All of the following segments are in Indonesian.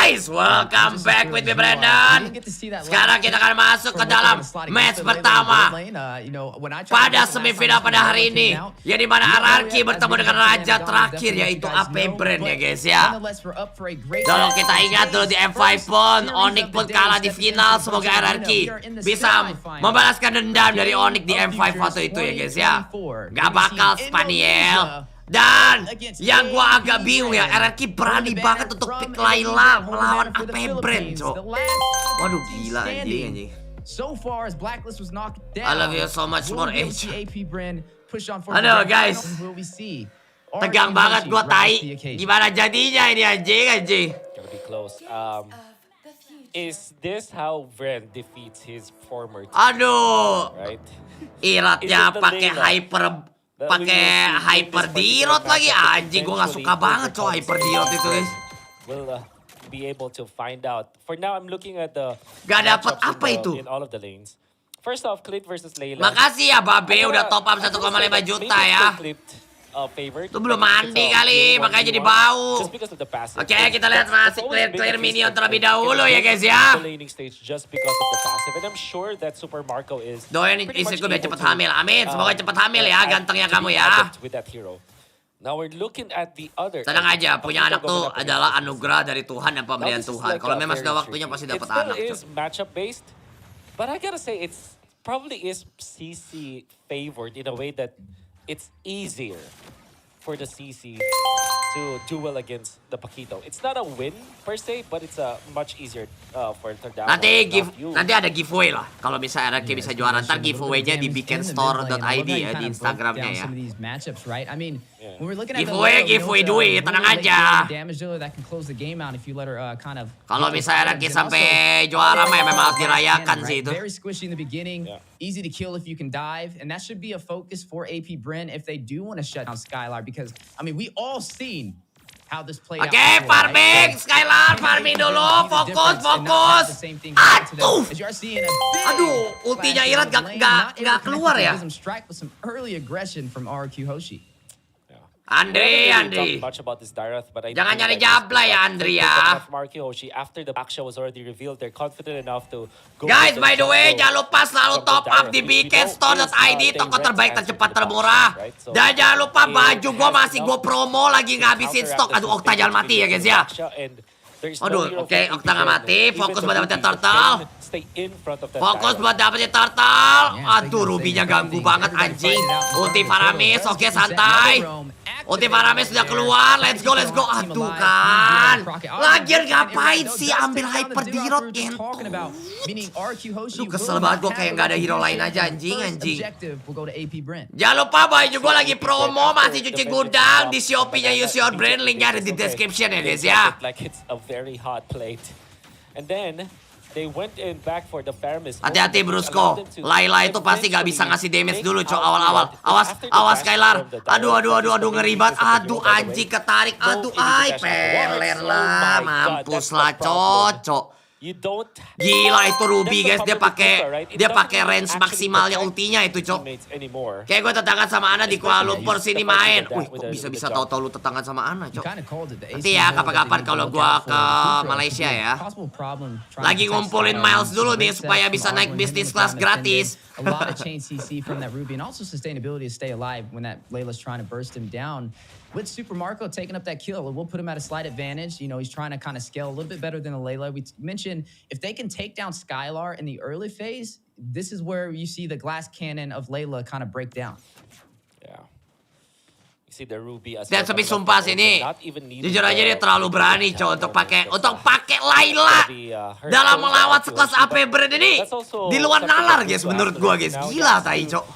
guys, welcome back with me Brandon. Sekarang kita akan masuk ke dalam match pertama pada semifinal pada hari ini, yang dimana RRQ bertemu dengan raja terakhir yaitu Apbren ya guys ya. Kalau kita ingat dulu di M5 pun Onyx pun kalah di final. Semoga RRQ bisa membalaskan dendam dari Onyx di M5 waktu itu ya guys ya. Gak bakal Spaniel. Dan yang gua agak bingung ya, RRQ berani banget untuk pick LAYLA melawan Apbren, cok. Waduh gila anjing. I love you so much more age. Aduh guys, tegang banget gua tai. Gimana jadinya ini anjing. Is this how Bren defeats his former team? Aduh, right? Iratnya pakai hyper dirot lagi anjing. Gue gak suka banget coy hyper dirot itu guys. We'll be able to find out. For now I'm looking at the gak dapet apa itu. In all of the lanes. First off, Clit versus LAYLA. Makasih ya Babe udah top up 1,5 juta ya. Itu belum mandi kali, makanya jadi bau. Oke, kita lihat masih clear minion terlebih dahulu ya guys ya. Doain istriku biar cepet hamil, amin. Semoga cepet hamil ya, gantengnya kamu ya. Tenang aja, punya anak tuh adalah anugerah dari Tuhan dan pemberian Tuhan. Kalau memang sudah waktunya pasti dapat anak. But I gotta say, it's probably is CC favored in a way that it's easier for the CC to duel against the Paquito. It's not a win per se, but it's a much easier for Perdana. Nanti ada giveaway lah. Kalau misalnya RRQ bisa juara, ntar giveaway-nya di bkendstore.id ya, di Instagramnya ya. Giveaway duit, tenang aja. Kalau misalnya RRQ sampai juara mah memang harus dirayakan sih itu. Easy to kill if you can dive, and that should be a focus for Apbren if they do want to shut down SKYLAR, because I mean we all seen how this played out. Oke, farming SKYLAR, farming dulu, fokus. Aduh, ultinya Irat gak keluar ya. Rrq Hoshi. Andri. Jangan nyari jabla ya Andri ya. Guys, by the way, jangan lupa selalu top up di bkendstore.id, toko terbaik, tercepat, termurah. Dan jangan lupa baju gue promo lagi ngabisin stok. Aduh, Okta jangan mati ya guys ya. Aduh, oke, Okta gak mati. Fokus buat dapetin turtle. Aduh, Rubinya ganggu banget anjing. Ulti Faramis, oke santai. Ulti Faramis sudah keluar, let's go. Aduh kan. Lagian ngapain sih ambil hyper dirot gentong. Aduh kesel banget gue kayak gak ada hero lain aja anjing. Jangan lupa baju gue lagi promo, masih cuci gudang di Shopee-nya Use Your Brain, linknya ada di description ya guys ya. Hati-hati brusko, LAYLA itu pasti gak bisa ngasih damage dulu cok awal-awal. Awas SKYLAR. Aduh ngeri banget. Aduh anjing ketarik. Aduh peler lah, mampus lah cocok. Gila itu Ruby guys, dia pakai range maksimalnya ultinya itu cok. Kayak gue tetangga sama Ana di Kuala Lumpur sini main. Wih kok bisa tahu lu tetangga sama Ana cok. Nanti ya kapan-kapan kalau gue ke Malaysia ya. Lagi ngumpulin miles dulu nih supaya bisa naik business class gratis. A lot of chain CC from that Ruby, and also sustainability to stay alive when that LAYLA's trying to burst him down. With Super Marco taking up that kill, it will put him at a slight advantage. You know, he's trying to kind of scale a little bit better than the LAYLA. We mentioned if they can take down SKYLAR in the early phase, this is where you see the glass cannon of LAYLA kind of break down. Dan tapi sumpah sini, jujur aja dia terlalu berani cow untuk pakai LAYLA dalam melawan sekelas Apbren ini di luar nalar guys, menurut gua guys. Gila tai cow.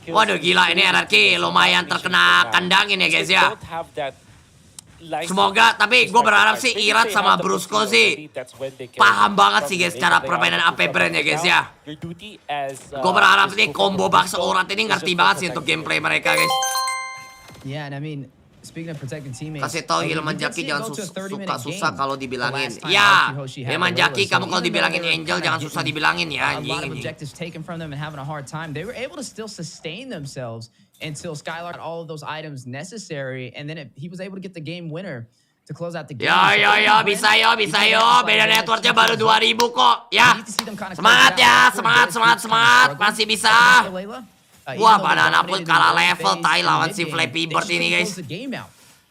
Waduh gila, ini RRQ lumayan terkena kandangin ya guys ya. Semoga, tapi gue berharap sih Irat sama Brusko sih paham banget sih guys cara permainan Apbren ya guys ya. Gue berharap sih combo bakso urat ini ngerti banget sih untuk gameplay mereka guys. Kasih tau Hilman Jaki jangan suka susah kalau dibilangin. Ya, Hilman Jaki kamu kalau dibilangin Angel jangan susah dibilangin ya anjing. Until SKYLAR got all of those items necessary, and then he was able to get the game winner. to close out the game. Yo, bisa yo. Beda networknya baru 2000 kok. Ya. Semangat ya, semangat. Masih bisa. Wah, Banana pun kalah level. Tai lawan si Flappy Bird ini, guys.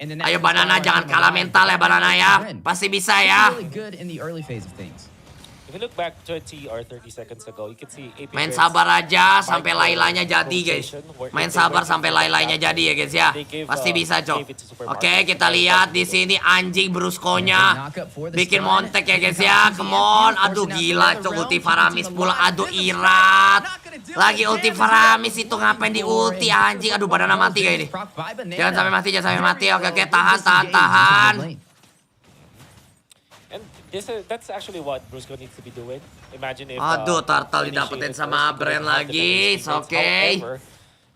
Ayo Banana, jangan kalah mental ya Banana ya. Pasti bisa ya. If you look back 20 or 30 seconds ago, you can see AP Main Brand's sabar aja sampai Laylanya jadi, guys. Main sabar sampai Laylanya jadi ya, guys ya. Pasti bisa, Cok. Oke, kita lihat di sini anjing Bruskonya bikin montek ya, guys ya. Come on. Aduh, gila, Cok. Ulti Faramis pula. Aduh, Irat. Lagi ulti Faramis itu ngapain di ulti anjing. Aduh, Banana mati kayak ini. Jangan sampai mati. Oke, tahan. And that's actually what Brusco needs to be doing. Imagine if Aduh, Turtle didapetin sama Apbren lagi. It's okay.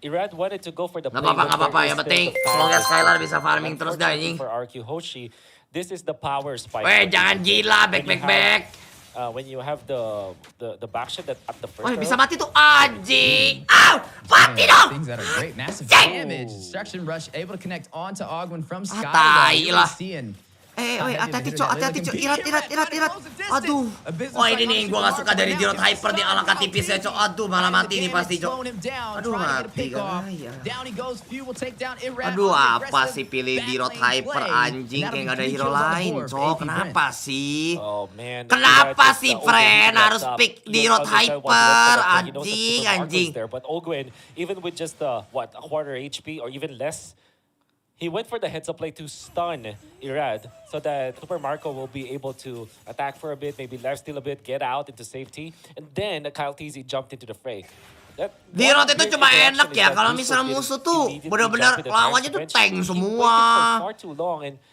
Irad wanted to go for the Gak apa-apa. Yang penting semoga SKYLAR bisa farming terus dah anjing. For RQ Hoshi, this is the power spike. Weh, jangan gila, back. When you have the backshot that at the first. Weh, bisa mati tuh anjing. Ow! Mati dong! Things that are great, massive Dang! damage. Destruction rush able to connect onto Ogwen from SKYLAR. tai Really lah. seeing Hati-hati, Cok. Irat. Aduh. Oh, ini nih gua gak suka dari Dirot Hyper di ala tipis ya, Cok. Aduh, malah mati nih pasti, Cok. Aduh, mati kan. Aduh, apa sih pilih Dirot Hyper anjing kayak gak ada hero lain, Cok. Kenapa sih? Oh man. Kenapa sih, friend? Harus pick Dirot Hyper, anjing. But Ogwen, even with just a quarter HP or even less, he went for the heads-up play to stun Irad so that Super Marco will be able to attack for a bit, maybe lifesteal a bit, get out into safety, and then Kyle TZ jumped into the fray. Dirot itu cuma enak ya kalau misalnya musuh tuh benar-benar lawannya tuh tank semua.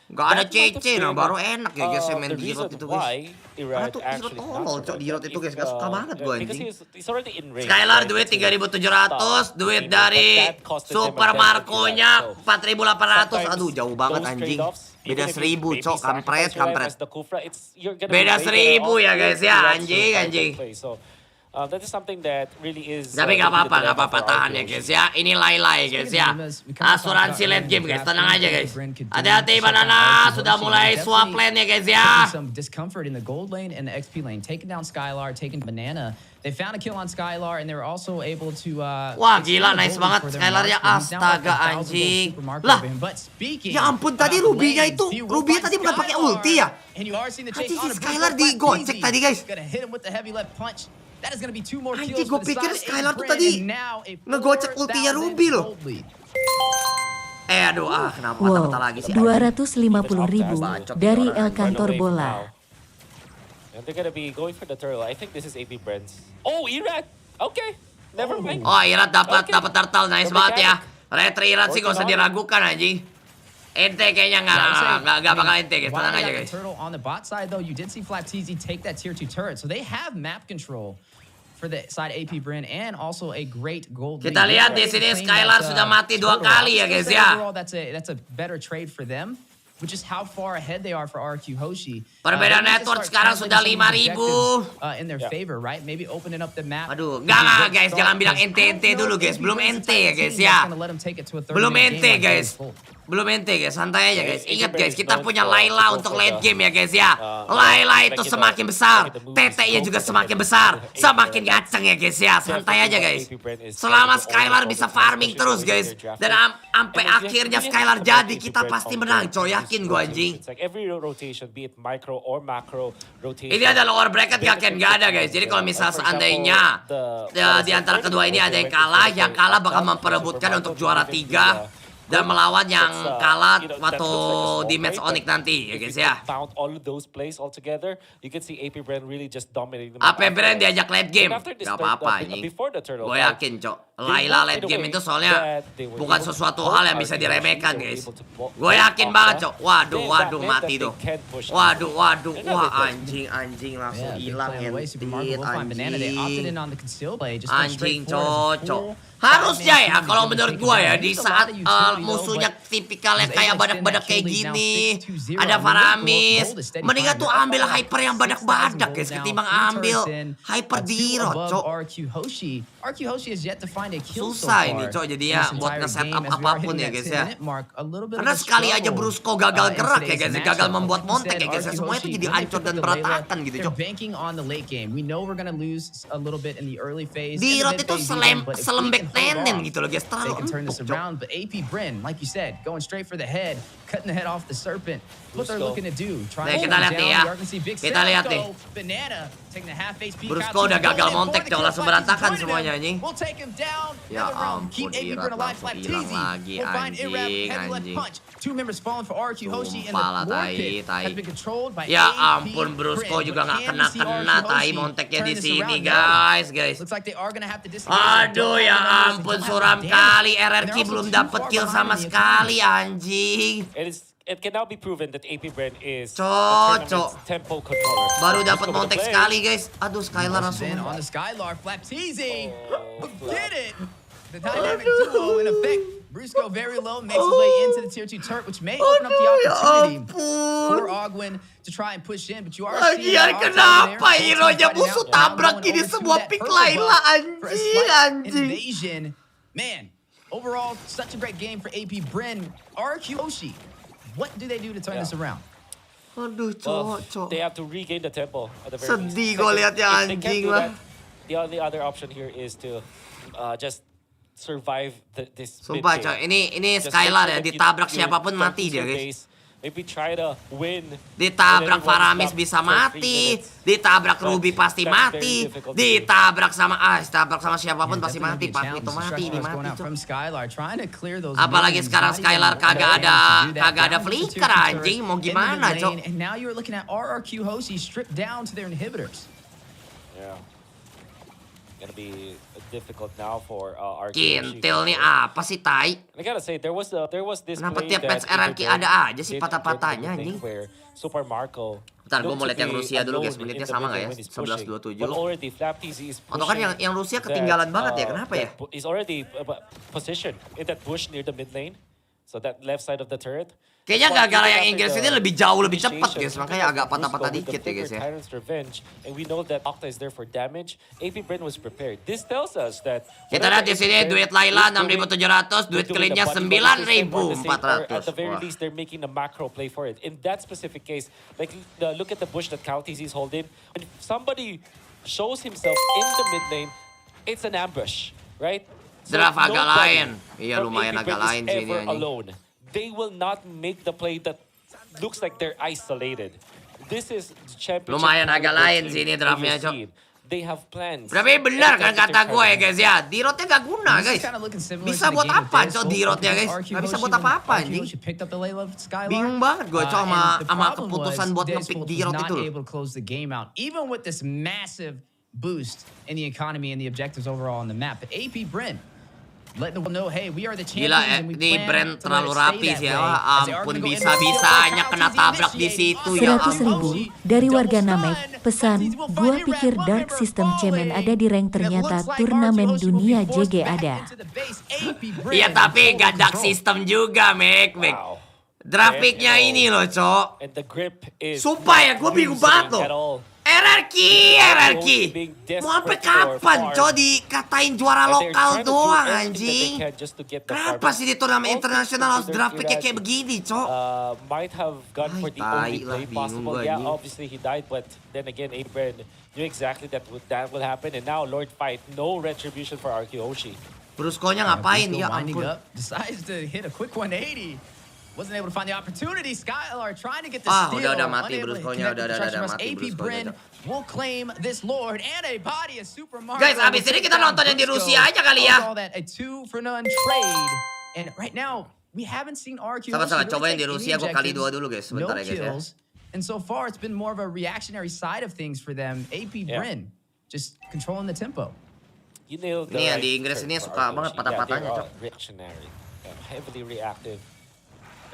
Gak ada CC, nah baru enak ya guys main Dirot itu, guys. Karena tuh Dirot tolol, Cok. Dirot itu, guys, gak suka banget gue anjing. SKYLAR duit 3.700, duit dari Super Marco-nya 4.800. Aduh, jauh banget anjing. Beda 1.000, Cok. Kampret. Beda 1.000 ya, guys ya. Anjing. That is something that really is. Tapi gak apa-apa tahan ya, guys ya. Ini Layla ya, guys ya. Asuransi late game, guys. Tenang aja, guys. Hati-hati Banana, sudah mulai swap lane ya, guys ya. Some discomfort in the gold lane and the XP lane, taking down SKYLAR, taking Banana. They found a kill on SKYLAR and they were also able to wah, gila, nice banget SKYLAR-nya. Astaga, anjing. Lah, ya ampun, tadi Ruby-nya itu. Ruby-nya tadi bukan pakai ulti ya. Anjing, si SKYLAR digocek tadi, guys. Anjing, gue pikir SKYLAR tuh tadi ngegocek ultinya Ruby loh. Aduh, kenapa mata-mata lagi sih? 250.000 dari El Kantor Bola. And they're gonna be going for the turtle. I think this is AP Brent's. Oh, Irad! Okay, never mind. Oh, Irad dapat turtle, nice banget ya. Retri Irad sih gak usah diragukan anjing. Ente kayaknya nggak bakal ente, guys. Tenang aja, guys. Turtle on the bot side though, you did see Flat TZ take that tier 2 turret, so they have map control for the side AP Brand and also a great gold. Kita lihat di sini SKYLAR sudah mati 2 kali ya, guys ya. That's a better trade for them, which is how far ahead they are for RQ Hoshi. Perbedaan network sekarang sudah 5.000 in their favor, right? Maybe opening up the map. Aduh, enggak guys, jangan bilang ente dulu, guys. Belum ente ya, guys ya. Belum ente, guys. Santai aja, guys. Ingat, guys, kita punya Layla untuk late game ya, guys ya. Layla itu semakin besar, TT-nya juga semakin besar, semakin gaceng ya, guys ya. Santai aja, guys. Selama SKYLAR bisa farming terus, guys, dan sampai akhirnya SKYLAR jadi, kita pasti menang, coy. Yakin gue, anjing. Ini ada lower bracket gak ada, guys. Jadi kalau misal seandainya di antara kedua ini ada yang kalah bakal memperebutkan untuk juara 3 dan melawan yang kalah atau di match Onyx nanti ya, guys ya. Apbren diajak late game, gak apa-apa anjing. Gue yakin, Cok. Layla late game itu soalnya bukan sesuatu hal yang bisa diremehkan, guys. Gue yakin banget, Cok. Waduh, mati tuh. Waduh, wah anjing langsung hilang, anjing, Cocok. Harusnya ya, kalau menurut gua ya, di saat musuhnya tipikalnya kayak badak-badak kayak gini, ada Faramis, mendingan tuh ambil hyper yang badak-badak guys, ketimbang ambil hyper Diro, cok. Susah ini, cok, jadi ya buat nge-setup apapun ya guys ya. Karena sekali aja Brusco gagal gerak ya guys, gagal membuat montek ya guys, semuanya tuh jadi hancur dan berantakan gitu, cok. Diro itu selembek tenen gitu loh guys, terlalu empuk, cok. But Apbren, like you said, going straight for the head, cutting the head off the serpent. What they're looking to do, trying to kita lihat nih ya. Kita lihat nih. Brusco udah gagal montek, cok, langsung berantakan semuanya anjing. Ya ampun, Irat langsung hilang lagi anjing. Sumpah lah, tai. Ya ampun, Brusco juga nggak kena tai monteknya di sini guys. Aduh ya ampun, suram kali, RRQ belum dapet kill sama sekali anjing. It can now be proven that Apbren is Cocok. tempo controller. Baru dapat montek sekali guys. Aduh, SKYLAR langsung. On the SKYLAR, flap teasing. Get it. The dynamic duo in effect. Brusco very low, makes his way into the tier 2 turret, which may open up the opportunity for Ogwin to try and push in, but you are seeing Lagian kenapa hero-nya musuh tabrak gini semua pick Layla anjing. Invasion. Man, overall, such a great game for Apbren. Rrq Hoshi, what do they do to turn this around? Aduh, cocok. They have to regain the tempo at the very Sedih gue liatnya anjing lah. The only other option here is to just survive this. Sumpah, cok. Ini SKYLAR ya, ditabrak siapapun mati dia, guys. Maybe try to win. Ditabrak Faramis bisa mati, ditabrak Ruby pasti mati, ditabrak sama siapapun pasti mati. Pak itu mati, ini mati, cok. Apalagi sekarang SKYLAR kagak ada flicker anjing, mau gimana, cok? And now you're looking at Rrq Hoshi stripped down to their inhibitors. Yeah. Gonna be difficult now for Rrq. Kintil nih apa sih, tai? I gotta say there was this Kenapa play tiap match RRQ ada aja sih patah-patahnya anjing? Super Marco. Ntar gue mau lihat yang Rusia dulu guys, menitnya sama nggak ya? 11:27. Atau kan yang Rusia ketinggalan banget ya, kenapa ya? He's already positioned in that bush near the mid lane. So that left side of the turret. Kayaknya gara-gara yang Inggris ini lebih jauh lebih cepat guys, makanya agak patah-patah dikit ya guys ya. And we know that Octa is there for damage. Apbren was prepared. This tells us that kita lihat di sini duit Layla 6.700, duit cleannya 9.400. At the very least, they're making a macro play for it. In that specific case, like look at the bush that KalTZ is holding. When somebody shows himself in the mid lane, it's an ambush, right? Draft agak lain. Iya lumayan agak lain sih ini alone. They will not make the play that looks like they're isolated. This is championship. Lumayan agak lain sih ini draftnya, cok. They have plans. Tapi benar kan kata gue ya guys ya, D-Rotnya gak guna guys. Bisa buat apa cok D-Rotnya guys? Gak bisa buat apa-apa anjing. Bingung banget gue cok sama keputusan buat nge-pick D-Rot itu loh. Even with this massive boost in the economy and the objectives overall on the map, but Apbren letting the world know, hey, we are the champions and we di plan Brand terlalu rapi sih ya. Ampun bisa-bisanya kena tabrak di situ ya. 100.000 dari warga Namek. Pesan, gua pikir Dark System cemen ada di rank, ternyata turnamen dunia JG ada. Iya tapi gak Dark System juga, Mek. Drafpicknya ini loh, cok. Sumpah ya, gue bingung banget loh. RRQ. Mau sampai kapan, cok, dikatain juara lokal doang, anjing? Kenapa sih di turnamen internasional harus draftpicknya kayak begini, cok? Might have gone for the only play possible. Yeah, obviously he died, but then again, Apbren knew exactly that will happen, and now Lord Fight, no retribution for Rrq Hoshi. Brusco-nya ngapain? Ya ampun. Decides to hit a quick 180. Wasn't able to find the opportunity. SKYLAR trying to get the steal. Udah mati Brusco-nya, udah mati Apbren will claim this Lord and a body of Super Mario. Guys, abis ini kita nonton yang di Rusia aja kali ya. A 2-for-none trade. And right now, we haven't seen Rrq. Sama-sama, coba yang di Rusia gue kali 2 dulu guys, sebentar ya guys ya. And so far, it's been more of a reactionary side of things for them. Apbren just controlling the tempo. Ini yang di Inggris ini suka banget patah-patahnya, cok. Reactionary, heavily reactive.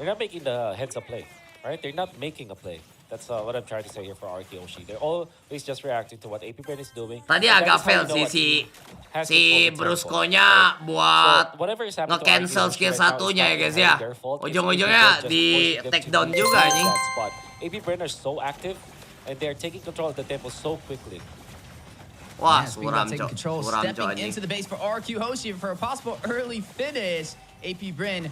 They're not making the heads-up play. right? They're not making a play. That's what I'm trying to say here for Rrq Hoshi. They're always just reacting to what Apbren is doing. Tadi And that agak is how fail you know sih what team has si control of Brusco-nya tempo, right? buat So, whatever is happening to nge-cancel Rrq Hoshi skill right now is satunya ya not guys ya. entirely their fault. It's Ujung-ujungnya Apbren just di forcing them take to down leave juga anjing. that spot. Apbren are so active and they're taking control of the tempo so quickly. Wah, Yeah, speaking suram about taking cok. control, Suram cok stepping anjing. into the base for Rrq Hoshi for a possible early finish. Apbren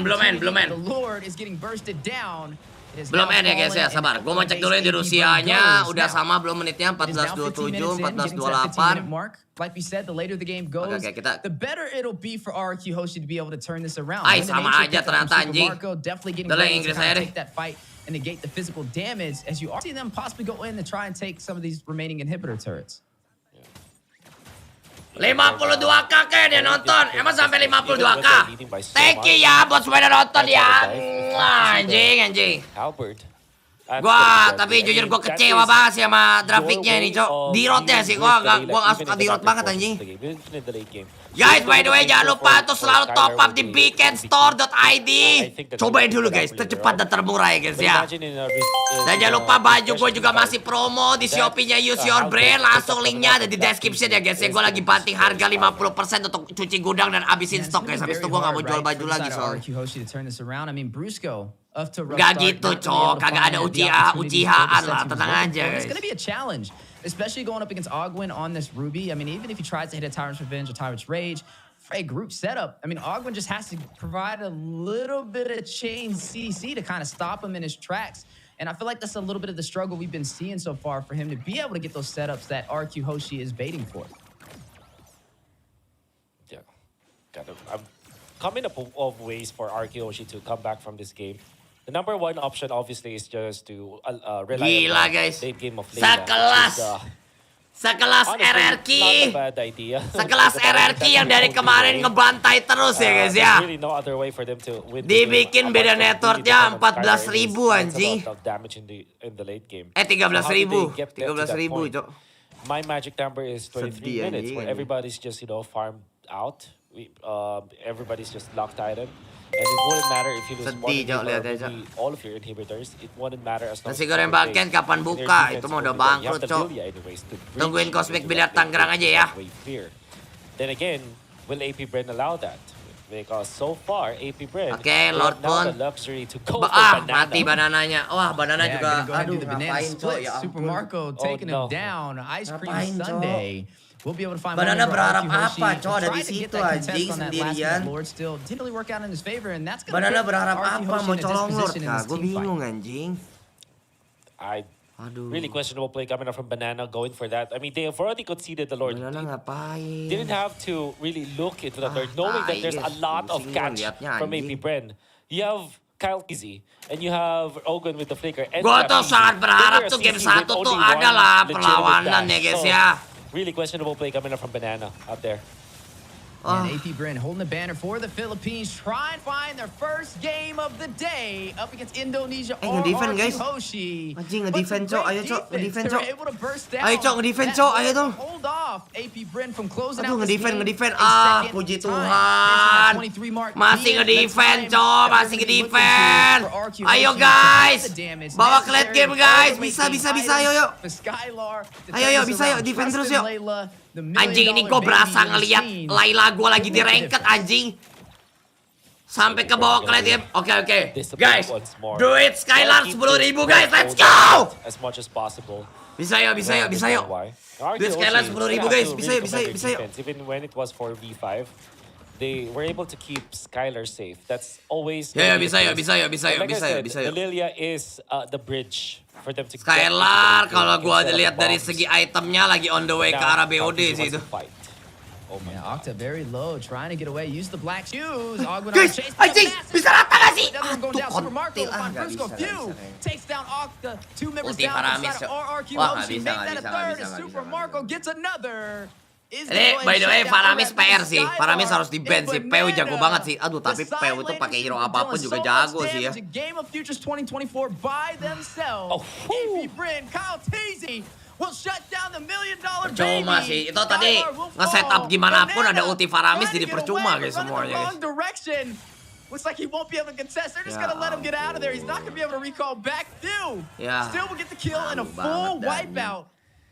belum end. The Lord is getting bursted down. Belum end ya guys ya, sabar. Gue mau cek dulu di Rusianya, udah sama belum menitnya, 14.27, 14.28. Like we said, the later the game goes, Oke, kita... the better it'll be for Rrq Hoshi to be able to turn this around. Ay, sama aja ternyata anjing. Definitely getting Udah lah, ready Inggris to aja deh. take that fight and negate the physical damage as you are seeing them possibly go in and try and take some of these remaining inhibitor turrets. 52k dia nonton. Emang sampai 52k? Thank you ya buat semua yang nonton ya. Anjing. Albert. Gua tapi jujur gua kecewa banget sih sama Drafpicknya ini, cok. Dirotnya sih gua gak suka dirot banget anjing. Guys, by the way, jangan lupa untuk selalu top up di bekendstore.id. Cobain dulu guys, tercepat dan termurah ya guys ya. Dan jangan lupa baju gue juga masih promo di Shopee-nya Use Your Brain. Langsung linknya ada di description ya guys ya. Gue lagi banting harga 50% untuk cuci gudang dan abisin stok guys. Habis itu gue gak mau jual baju lagi soalnya. Gak gitu cok, kagak ada Uchiha-an lah, tenang aja guys. It's gonna be a challenge, especially going up against Ogwin on this Ruby. I mean, even if he tries to hit a Tyrant's Revenge or Tyrant's Rage, for a group setup, I mean, Ogwin just has to provide a little bit of chain CC to kind of stop him in his tracks. And I feel like that's a little bit of the struggle we've been seeing so far for him to be able to get those setups that Rrq Hoshi is baiting for. Yeah, I'm coming up of ways for Rrq Hoshi to come back from this game. The number one option, obviously, is just to rely on the late game of LAYLA. Sekelas RRQ. Not a bad idea. Sekelas RRQ yang dari kemarin ngebantai terus ya guys ya. Really no other way for them to win dibikin beda networknya 14.000 anjing. 13.000. 13.000 cok. My magic number is 23 minutes where everybody's just, farmed out. Everybody's just locked item. And it wouldn't matter if you lose one inhibitor, all of your inhibitors. It wouldn't matter as long as Goreng Bkend kapan buka? Itu mau udah bangkrut, cok. Tungguin Cosmic Biliar Tangerang aja ya. Then again, will Apbren allow that? Because so far, Apbren Lord now Pun. the luxury to go for banana. Mati banananya. Wah, banana juga. Aduh, ngapain, cok? Ya Super Marco taking him down. Ice Cream Sunday. We'll be able to find Banana berharap apa, cok? Ada di situ anjing sendirian. Banana berharap apa? Mau colong Lord kah? Gue bingung anjing. Really questionable play coming up from Banana going for that. I mean, they have already conceded the Lord. Banana ngapain? Didn't have to really look into that Lord, knowing that there's a lot of catch from Apbren. You have Kyle Kizzy, and you have Ogun with the flicker. Gue tuh sangat berharap tuh game 1 tuh adalah perlawanan ya guys ya. Really questionable play coming up from Banana out there. And Apbren holding the banner for the Philippines, try and find their first game of the day up against Indonesia or Rrq Hoshi. Anjing nge-defend cok, ayo cok, nge-defend cok. Ayo cok, nge-defend cok, ayo dong. Hold off Apbren from closing out nge-defend. Puji Tuhan. Masih nge-defend cok, masih nge-defend. Ayo guys, bawa ke late game guys, bisa, ayo. Ayo, bisa yuk, defend terus yuk. Anjing ini gue berasa ngeliat Layla gue lagi di ranked anjing. Sampai ke bawah ke late game. Oke. Guys, duit SKYLAR 10.000 guys, let's go! As much as possible. Bisa yuk. Duit SKYLAR 10.000 guys, bisa yuk. Even when it was 4v5, they were able to keep SKYLAR safe. That's always... Ya, bisa yuk. The LAYLA is the bridge for them to SKYLAR, kalau gua lihat dari segi itemnya lagi on the way ke arah BOD sih itu. Octa very low, trying to get away. Use the black shoes. Guys, anjing, bisa rata gak sih? Super Marco finds Brusco. Takes down Octa. 2 members Ulti down Faramis, inside of Rrq wah, Hoshi. nggak Make that a third. bisa. Super Marco gets another. Ini by the way Faramis PR sih. Faramis harus di ban sih. PW jago banget sih. Aduh, tapi PW itu pakai hero apapun juga jago sih ya. Game of Futures 2024 by themselves. Apbren, Kyle Teasy will shut down the $1 million baby. Percuma sih. Itu tadi nge-setup gimana pun ada ulti Faramis jadi percuma guys semuanya guys. Looks like he won't be able to contest. They're just gonna let him get out of there. He's not gonna be able to recall back through. Ya. Still will get the kill and a Malu full banget, wipeout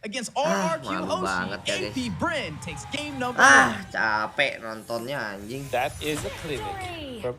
against RRQ malu banget ya, Hoshi. guys. Apbren takes game number 1. Capek nontonnya anjing. That is a clinic from